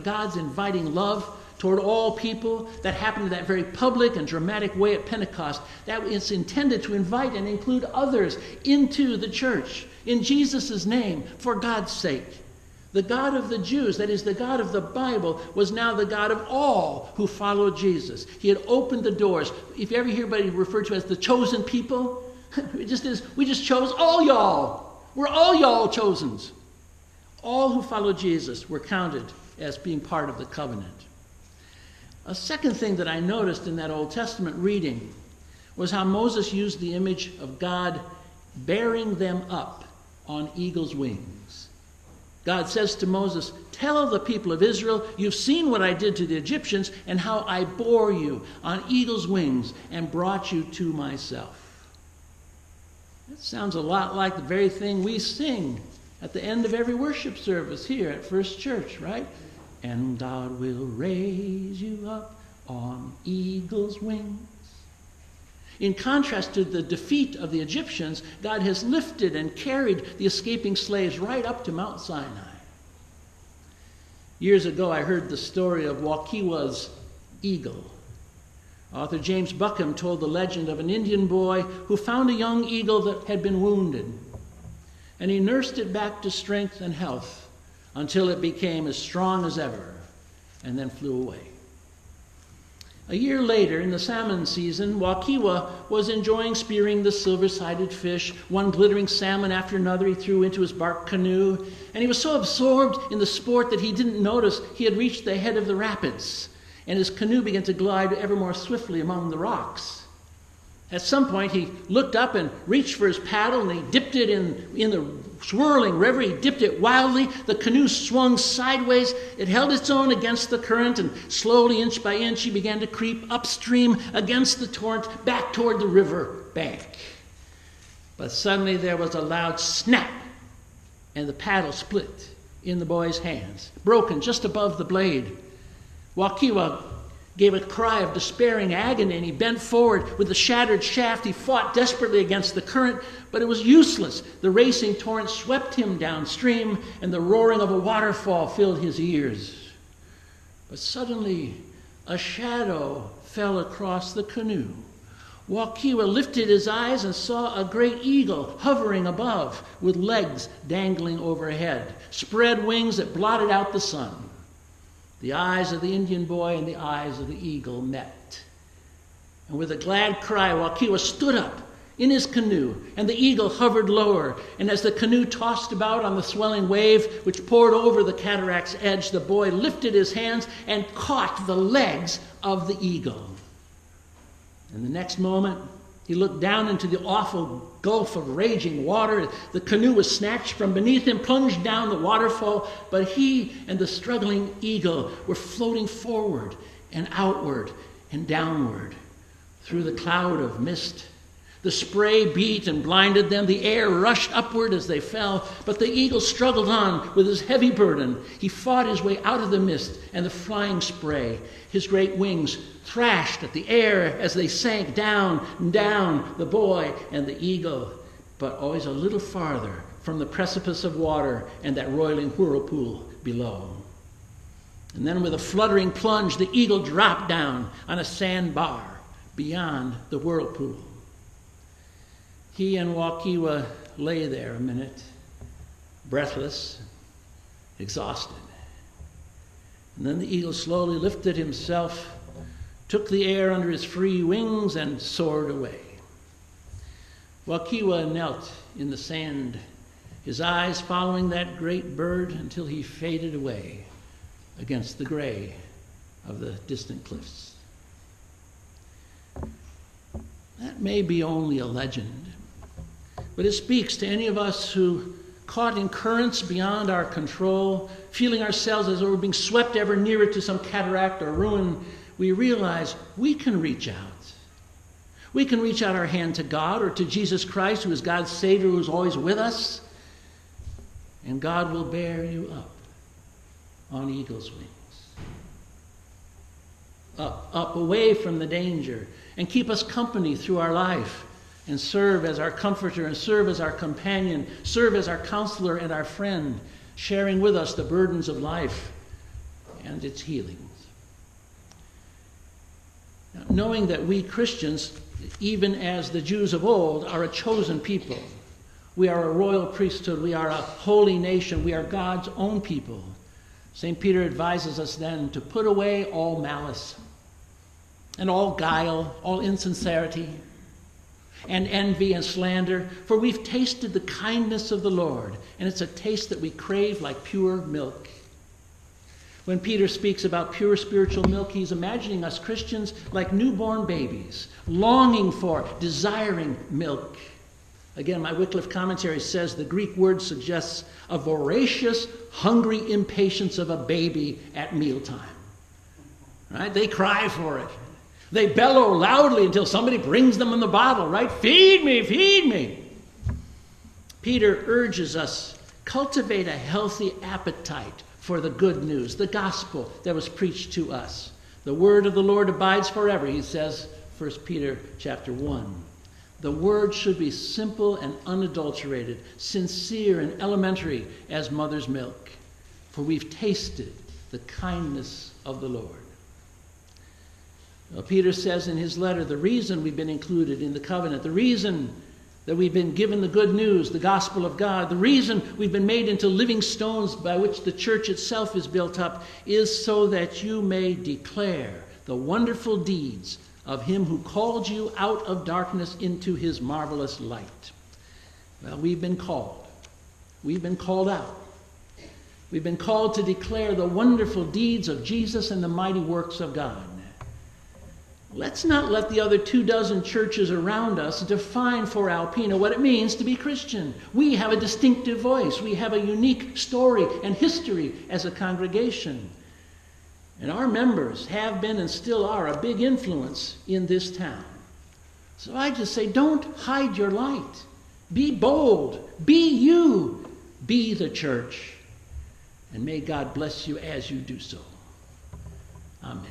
of God's inviting love toward all people that happened in that very public and dramatic way at Pentecost, that it's intended to invite and include others into the church in Jesus' name for God's sake. The God of the Jews, that is the God of the Bible, was now the God of all who followed Jesus. He had opened the doors. If you ever hear anybody referred to as the chosen people, it just is, we just chose all y'all. We're all y'all chosens. All who followed Jesus were counted as being part of the covenant. A second thing that I noticed in that Old Testament reading was how Moses used the image of God bearing them up on eagle's wings. God says to Moses, "Tell the people of Israel, you've seen what I did to the Egyptians and how I bore you on eagle's wings and brought you to myself." That sounds a lot like the very thing we sing at the end of every worship service here at First Church, right? And God will raise you up on eagle's wings. In contrast to the defeat of the Egyptians, God has lifted and carried the escaping slaves right up to Mount Sinai. Years ago, I heard the story of Wakiwa's eagle. Author James Buckham told the legend of an Indian boy who found a young eagle that had been wounded, and he nursed it back to strength and health until it became as strong as ever, and then flew away. A year later, in the salmon season, Wakiwa was enjoying spearing the silver-sided fish, one glittering salmon after another he threw into his bark canoe, and he was so absorbed in the sport that he didn't notice he had reached the head of the rapids, and his canoe began to glide ever more swiftly among the rocks. At some point, he looked up and reached for his paddle, and he dipped it in the swirling river. He dipped it wildly. The canoe swung sideways. It held its own against the current, and slowly, inch by inch, he began to creep upstream against the torrent, back toward the river bank. But suddenly there was a loud snap, and the paddle split in the boy's hands, broken just above the blade. Wakiwa gave a cry of despairing agony, and he bent forward. With the shattered shaft, he fought desperately against the current, but it was useless. The racing torrent swept him downstream, and the roaring of a waterfall filled his ears. But suddenly, a shadow fell across the canoe. Wakiwa lifted his eyes and saw a great eagle hovering above, with legs dangling overhead, spread wings that blotted out the sun. The eyes of the Indian boy and the eyes of the eagle met. And with a glad cry, Wakiwa stood up in his canoe, and the eagle hovered lower. And as the canoe tossed about on the swelling wave, which poured over the cataract's edge, the boy lifted his hands and caught the legs of the eagle. And the next moment, he looked down into the awful gulf of raging water. The canoe was snatched from beneath him, plunged down the waterfall, but he and the struggling eagle were floating forward and outward and downward through the cloud of mist. The spray beat and blinded them. The air rushed upward as they fell, but the eagle struggled on with his heavy burden. He fought his way out of the mist and the flying spray. His great wings thrashed at the air as they sank down and down, the boy and the eagle, but always a little farther from the precipice of water and that roiling whirlpool below. And then with a fluttering plunge, the eagle dropped down on a sandbar beyond the whirlpool. He and Wakiwa lay there a minute, breathless, exhausted. And then the eagle slowly lifted himself, took the air under his free wings, and soared away. Wakiwa knelt in the sand, his eyes following that great bird until he faded away against the gray of the distant cliffs. That may be only a legend, but it speaks to any of us who, caught in currents beyond our control, feeling ourselves as though we're being swept ever nearer to some cataract or ruin, we realize we can reach out. We can reach out our hand to God or to Jesus Christ, who is God's Savior, who is always with us, and God will bear you up on eagle's wings. Up, away from the danger, and keep us company through our life, and serve as our comforter, and serve as our companion, serve as our counselor and our friend, sharing with us the burdens of life, and its healings. Now, knowing that we Christians, even as the Jews of old, are a chosen people. We are a royal priesthood. We are a holy nation. We are God's own people. St. Peter advises us then to put away all malice and all guile, all insincerity, and envy and slander, for we've tasted the kindness of the Lord, and it's a taste that we crave like pure milk. When Peter speaks about pure spiritual milk, he's imagining us Christians like newborn babies, longing for, desiring milk. Again, my Wycliffe commentary says the Greek word suggests a voracious, hungry impatience of a baby at mealtime. Right? They cry for it. They bellow loudly until somebody brings them in the bottle, right? Feed me, feed me. Peter urges us, cultivate a healthy appetite for the good news, the gospel that was preached to us. The word of the Lord abides forever, he says, 1 Peter chapter 1. The word should be simple and unadulterated, sincere and elementary as mother's milk, for we've tasted the kindness of the Lord. Well, Peter says in his letter, the reason we've been included in the covenant, the reason that we've been given the good news, the gospel of God, the reason we've been made into living stones by which the church itself is built up, is so that you may declare the wonderful deeds of him who called you out of darkness into his marvelous light. Well, we've been called. We've been called out. We've been called to declare the wonderful deeds of Jesus and the mighty works of God. Let's not let the other 24 churches around us define for Alpena what it means to be Christian. We have a distinctive voice. We have a unique story and history as a congregation. And our members have been and still are a big influence in this town. So I just say, don't hide your light. Be bold. Be you. Be the church. And may God bless you as you do so. Amen.